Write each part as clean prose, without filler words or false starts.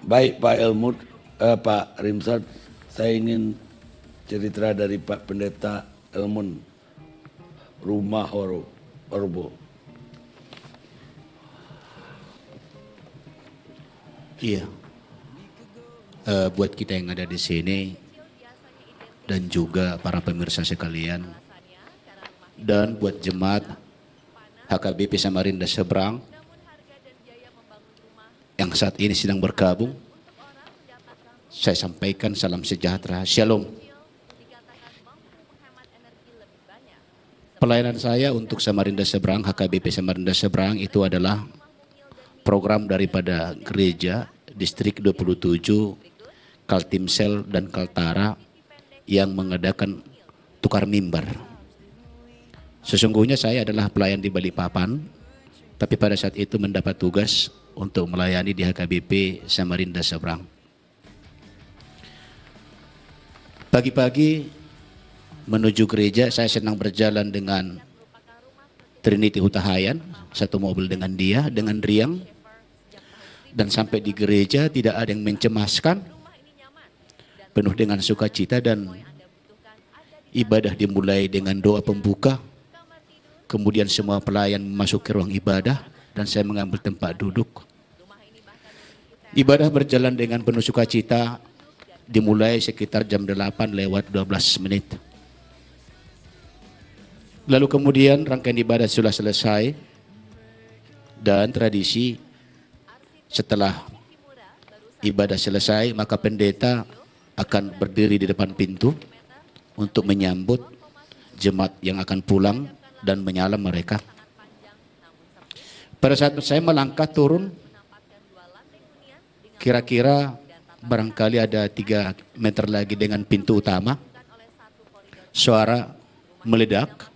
Baik Pak Elmud, Pak Rimsad, saya ingin cerita dari Pak Pendeta Elmun Rumah Orbo. Iya, buat kita yang ada di sini dan juga para pemirsa sekalian dan buat jemaat HKBP Samarinda Seberang yang saat ini sedang bergabung, saya sampaikan salam sejahtera, Shalom. Pelayanan saya untuk Samarinda Seberang, HKBP Samarinda Seberang itu adalah program daripada gereja distrik 27, Kaltimsel dan Kaltara yang mengadakan tukar mimbar. Sesungguhnya saya adalah pelayan di Balikpapan, tapi pada saat itu mendapat tugas untuk melayani di HKBP Samarinda Seberang. Pagi-pagi menuju gereja saya senang berjalan dengan Trinity Hutahayan, satu mobil dengan dia, dengan Riang. Dan sampai di gereja tidak ada yang mencemaskan, penuh dengan sukacita dan ibadah dimulai dengan doa pembuka. Kemudian semua pelayan masuk ke ruang ibadah dan saya mengambil tempat duduk. Ibadah berjalan dengan penuh sukacita, dimulai sekitar jam 8 lewat 12 menit. Lalu kemudian rangkaian ibadah sudah selesai dan tradisi setelah ibadah selesai maka pendeta akan berdiri di depan pintu untuk menyambut jemaat yang akan pulang dan menyalam mereka. Pada saat saya melangkah turun, kira-kira barangkali ada 3 meter lagi dengan pintu utama, suara meledak,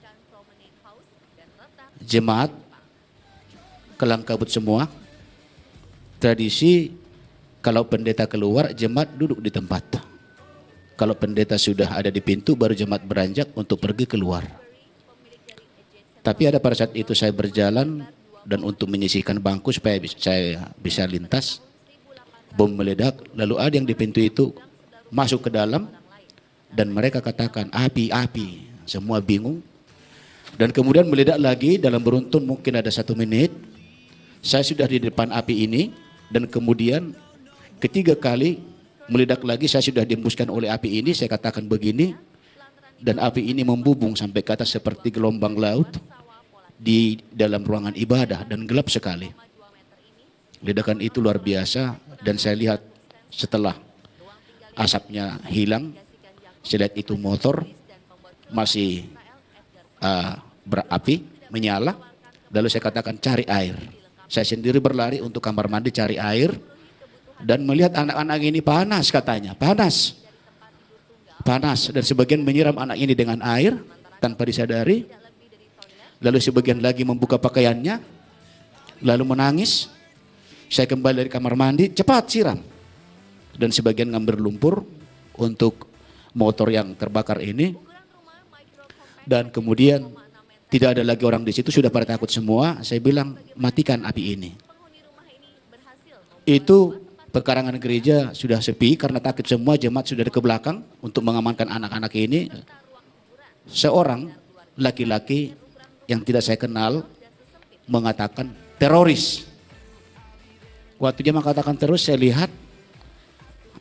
jemaat kelang kabut semua. Tradisi kalau pendeta keluar, jemaat duduk di tempat. Kalau pendeta sudah ada di pintu, baru jemaat beranjak untuk pergi keluar. Tapi ada pada saat itu saya berjalan dan untuk menyisihkan bangku supaya saya bisa lintas, bom meledak, lalu ada yang di pintu itu masuk ke dalam dan mereka katakan api, api. Semua bingung. Dan kemudian meledak lagi dalam beruntun mungkin ada 1 menit. Saya sudah di depan api ini dan kemudian ketiga kali meledak lagi, saya sudah diembuskan oleh api ini. Saya katakan begini, dan api ini membubung sampai ke atas seperti gelombang laut di dalam ruangan ibadah dan gelap sekali. Ledakan itu luar biasa dan saya lihat setelah asapnya hilang, saya lihat itu motor masih berapi, menyala. Lalu saya katakan cari air. Saya sendiri berlari untuk kamar mandi cari air dan melihat anak-anak ini panas katanya, panas. Panas dan sebagian menyiram anak ini dengan air tanpa disadari. Lalu sebagian lagi membuka pakaiannya, lalu menangis. Saya kembali dari kamar mandi, cepat siram. Dan sebagian ngambil lumpur untuk motor yang terbakar ini. Dan kemudian tidak ada lagi orang di situ, sudah pada takut semua. Saya bilang matikan api ini. Itu pekarangan gereja sudah sepi karena takut semua, jemaat sudah ke belakang untuk mengamankan anak-anak ini. Seorang laki-laki yang tidak saya kenal mengatakan teroris. Waktu dia mengatakan teroris, saya lihat,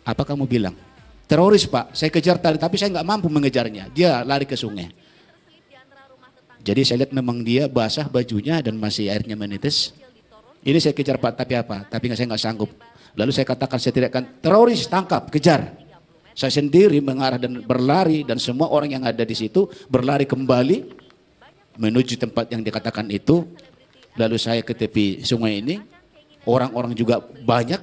apa kamu bilang? Teroris Pak, saya kejar tadi tapi saya nggak mampu mengejarnya. Dia lari ke sungai. Jadi saya lihat memang dia basah bajunya dan masih airnya menetes. Ini saya kejar Pak, tapi apa? Tapi saya nggak sanggup. Lalu saya katakan saya tidak akan, teroris tangkap, kejar. Saya sendiri mengarah dan berlari dan semua orang yang ada di situ berlari kembali menuju tempat yang dikatakan itu. Lalu saya ke tepi sungai ini, orang-orang juga banyak,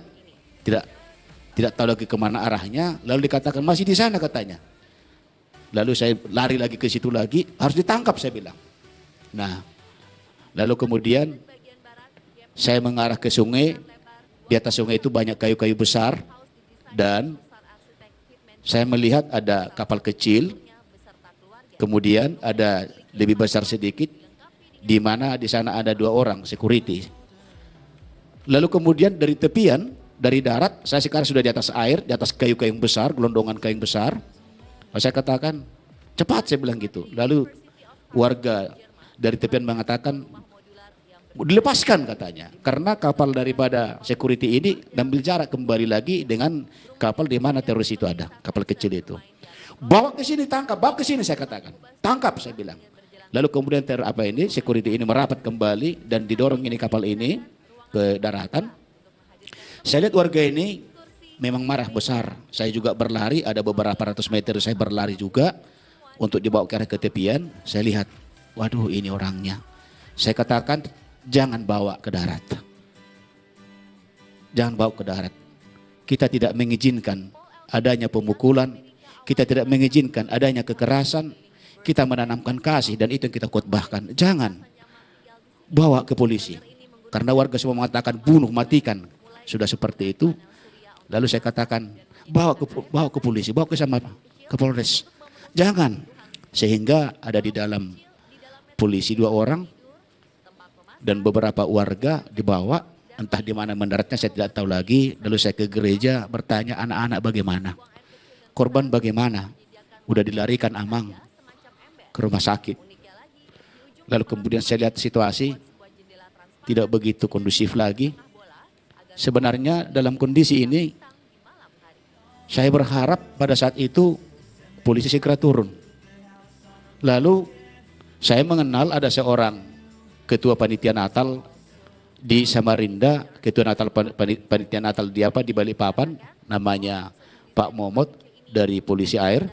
tidak tahu lagi kemana arahnya. Lalu dikatakan masih di sana katanya. Lalu saya lari lagi ke situ lagi, harus ditangkap saya bilang. Nah, lalu kemudian saya mengarah ke sungai. Di atas sungai itu banyak kayu-kayu besar dan saya melihat ada kapal kecil. Kemudian ada lebih besar sedikit, di mana di sana ada 2 orang security. Lalu kemudian dari tepian dari darat, saya sekarang sudah di atas air, di atas kayu-kayu besar, gelondongan kayu besar. Lalu saya katakan, cepat, saya bilang gitu. Lalu warga dari tepian mengatakan, dilepaskan katanya. Karena kapal daripada security ini ngambil jarak kembali lagi dengan kapal di mana teroris itu ada, kapal kecil itu. Bawa ke sini, tangkap, bawa ke sini, saya katakan. Tangkap, saya bilang. Lalu kemudian security ini merapat kembali dan didorong ini kapal ini ke daratan. Saya lihat warga ini memang marah besar. Saya juga berlari, ada beberapa ratus meter saya berlari juga untuk dibawa ke arah ketepian. Saya lihat, waduh ini orangnya. Saya katakan, jangan bawa ke darat. Jangan bawa ke darat. Kita tidak mengizinkan adanya pemukulan. Kita tidak mengizinkan adanya kekerasan. Kita menanamkan kasih dan itu yang kita khotbahkan. Jangan bawa ke polisi. Karena warga semua mengatakan bunuh, matikan. Sudah seperti itu. Lalu saya katakan bawa ke polisi, bawa ke Polres. Jangan. Sehingga ada di dalam polisi 2 orang dan beberapa warga dibawa, entah di mana mendaratnya saya tidak tahu lagi. Lalu saya ke gereja bertanya, anak-anak bagaimana? Korban bagaimana? Udah dilarikan Amang ke rumah sakit. Lalu kemudian saya lihat situasi tidak begitu kondusif lagi. Sebenarnya dalam kondisi ini saya berharap pada saat itu polisi segera turun. Lalu saya mengenal ada seorang ketua panitia Natal di Samarinda, ketua Natal panitia Natal di Balikpapan, namanya Pak Momot dari polisi air.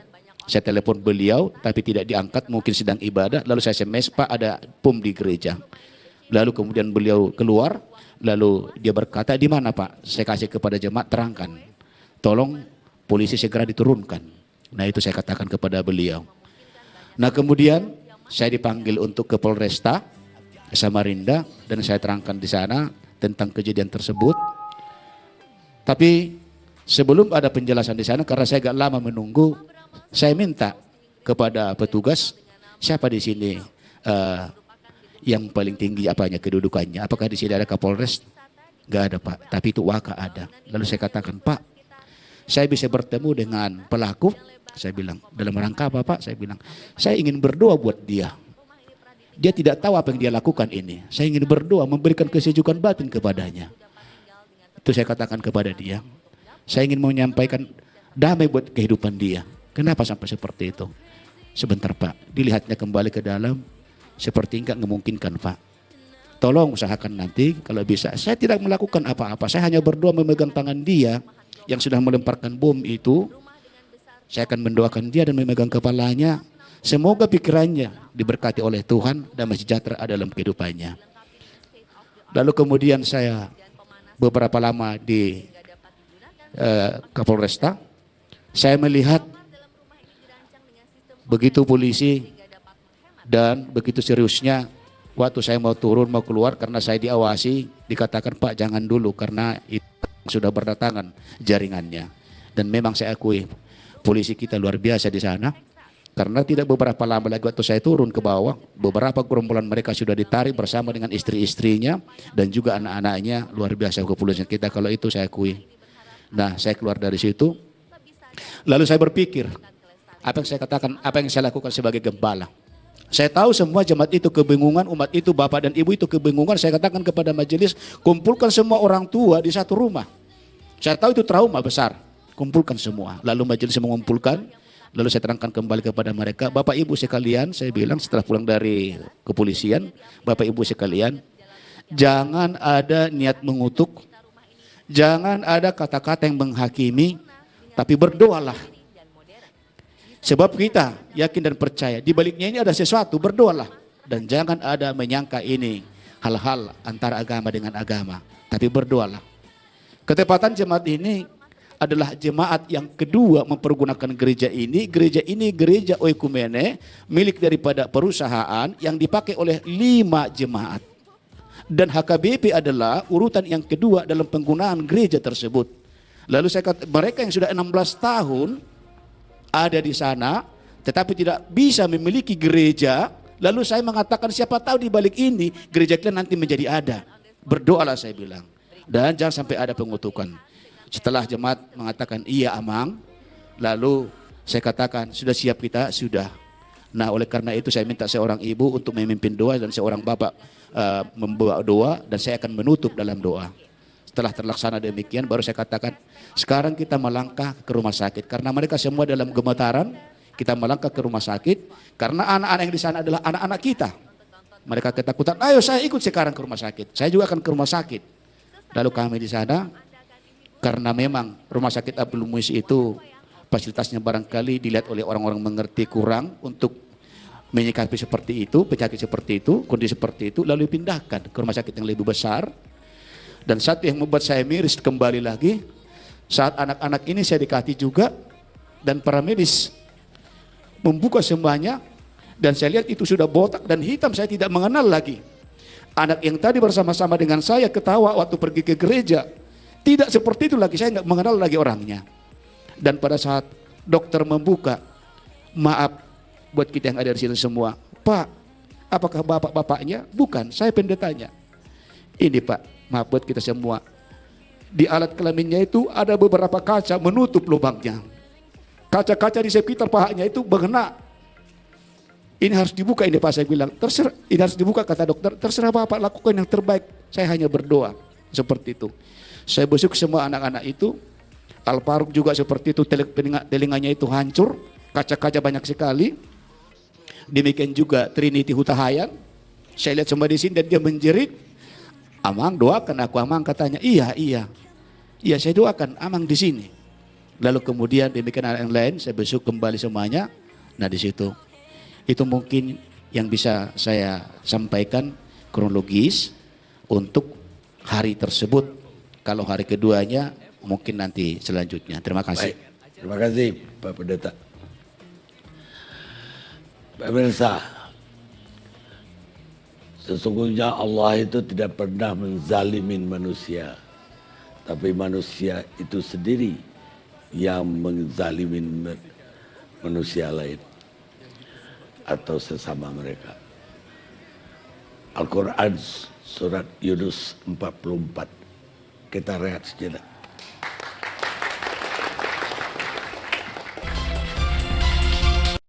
Saya telepon beliau tapi tidak diangkat, mungkin sedang ibadah. Lalu saya SMS, Pak ada bom di gereja. Lalu kemudian beliau keluar, lalu dia berkata, di mana Pak? Saya kasih kepada jemaat, terangkan. Tolong polisi segera diturunkan. Nah itu saya katakan kepada beliau. Nah kemudian saya dipanggil untuk ke Polresta Samarinda dan saya terangkan di sana tentang kejadian tersebut. Tapi sebelum ada penjelasan di sana, karena saya agak lama menunggu, saya minta kepada petugas, siapa di sini yang paling tinggi kedudukannya? Apakah di sini ada Kapolres? Gak ada Pak, tapi itu Waka ada. Lalu saya katakan, Pak, saya bisa bertemu dengan pelaku. Saya bilang, dalam rangka apa Pak? Saya bilang, saya ingin berdoa buat dia. Dia tidak tahu apa yang dia lakukan ini. Saya ingin berdoa, memberikan kesejukan batin kepadanya. Itu saya katakan kepada dia. Saya ingin menyampaikan damai buat kehidupan dia. Kenapa sampai seperti itu? Sebentar Pak, dilihatnya kembali ke dalam, seperti enggak memungkinkan Pak. Tolong usahakan nanti kalau bisa. Saya tidak melakukan apa-apa, saya hanya berdoa memegang tangan dia yang sudah melemparkan bom itu. Saya akan mendoakan dia dan memegang kepalanya. Semoga pikirannya diberkati oleh Tuhan dan sejahtera dalam kehidupannya. Lalu kemudian saya beberapa lama di Kapolresta, saya melihat begitu polisi dan begitu seriusnya waktu saya mau turun, mau keluar, karena saya diawasi, dikatakan Pak jangan dulu karena itu sudah berdatangan jaringannya. Dan memang saya akui polisi kita luar biasa di sana, karena tidak beberapa lama lagi waktu saya turun ke bawah, beberapa gerombolan mereka sudah ditarik bersama dengan istri-istrinya dan juga anak-anaknya. Luar biasa kepolisian kita kalau itu, saya akui. Nah saya keluar dari situ, lalu saya berpikir apa yang saya katakan, apa yang saya lakukan sebagai gembala. Saya tahu semua jemaat itu kebingungan, umat itu, bapak dan ibu itu kebingungan. Saya katakan kepada majelis, kumpulkan semua orang tua di satu rumah. Saya tahu itu trauma besar, kumpulkan semua. Lalu majelis mengumpulkan, lalu saya terangkan kembali kepada mereka, bapak ibu sekalian, saya bilang setelah pulang dari kepolisian, bapak ibu sekalian, jangan ada niat mengutuk, jangan ada kata-kata yang menghakimi, tapi berdoalah. Sebab kita yakin dan percaya di baliknya ini ada sesuatu, berdoalah. Dan jangan ada menyangka ini hal-hal antara agama dengan agama, tapi berdoalah. Ketepatan jemaat ini adalah jemaat yang kedua mempergunakan gereja ini. Gereja ini gereja oikumene, milik daripada perusahaan yang dipakai oleh 5 jemaat. Dan HKBP adalah urutan yang kedua dalam penggunaan gereja tersebut. Lalu saya kata, mereka yang sudah 16 tahun ada di sana, tetapi tidak bisa memiliki gereja. Lalu saya mengatakan, siapa tahu di balik ini gereja kalian nanti menjadi ada. Berdoalah saya bilang. Dan jangan sampai ada pengutukan. Setelah jemaat mengatakan iya Amang, lalu saya katakan sudah siap kita, sudah. Nah oleh karena itu saya minta seorang ibu untuk memimpin doa dan seorang bapak membawa doa, dan saya akan menutup dalam doa. Setelah terlaksana demikian baru saya katakan sekarang kita melangkah ke rumah sakit, karena mereka semua dalam gemetaran. Kita melangkah ke rumah sakit karena anak-anak yang di sana adalah anak-anak kita. Mereka ketakutan, ayo saya ikut sekarang ke rumah sakit. Saya juga akan ke rumah sakit. Lalu kami di sana, karena memang rumah sakit Abdul Muiz itu fasilitasnya barangkali dilihat oleh orang-orang mengerti kurang untuk menyikapi seperti itu, penyakit seperti itu, kondisi seperti itu, lalu dipindahkan ke rumah sakit yang lebih besar. Dan satu yang membuat saya miris kembali lagi, saat anak-anak ini saya dekati juga, dan para medis membuka semuanya, dan saya lihat itu sudah botak dan hitam, saya tidak mengenal lagi. Anak yang tadi bersama-sama dengan saya ketawa waktu pergi ke gereja, tidak seperti itu lagi, saya nggak mengenal lagi orangnya. Dan pada saat dokter membuka, maaf buat kita yang ada di sini semua, Pak, apakah bapak-bapaknya? Bukan, saya pendetanya. Ini Pak, maaf buat kita semua. Di alat kelaminnya itu ada beberapa kaca menutup lubangnya. Kaca-kaca di sekitar pahanya itu mengena. Ini harus dibuka ini Pak, saya bilang. Terserah, ini harus dibuka kata dokter. Terserah Bapak, lakukan yang terbaik. Saya hanya berdoa seperti itu. Saya besuk semua anak-anak itu. Al-Faruq juga seperti itu, telinganya itu hancur, kaca-kaca banyak sekali. Demikian juga Trinity Hutahayan. Saya lihat semua di sini dan dia menjerit. Amang doakan aku, Amang katanya. Iya, saya doakan Amang di sini. Lalu kemudian demikian anak yang lain, saya besok kembali semuanya. Nah di situ, itu mungkin yang bisa saya sampaikan kronologis untuk hari tersebut. Kalau hari keduanya mungkin nanti selanjutnya. Terima kasih. Baik. Terima kasih Pak Pendeta. Pak Pemirsa, sesungguhnya Allah itu tidak pernah menzalimin manusia, tapi manusia itu sendiri yang menzalimin manusia lain atau sesama mereka. Al-Quran surat Yunus 44. Kita rehat sejenak.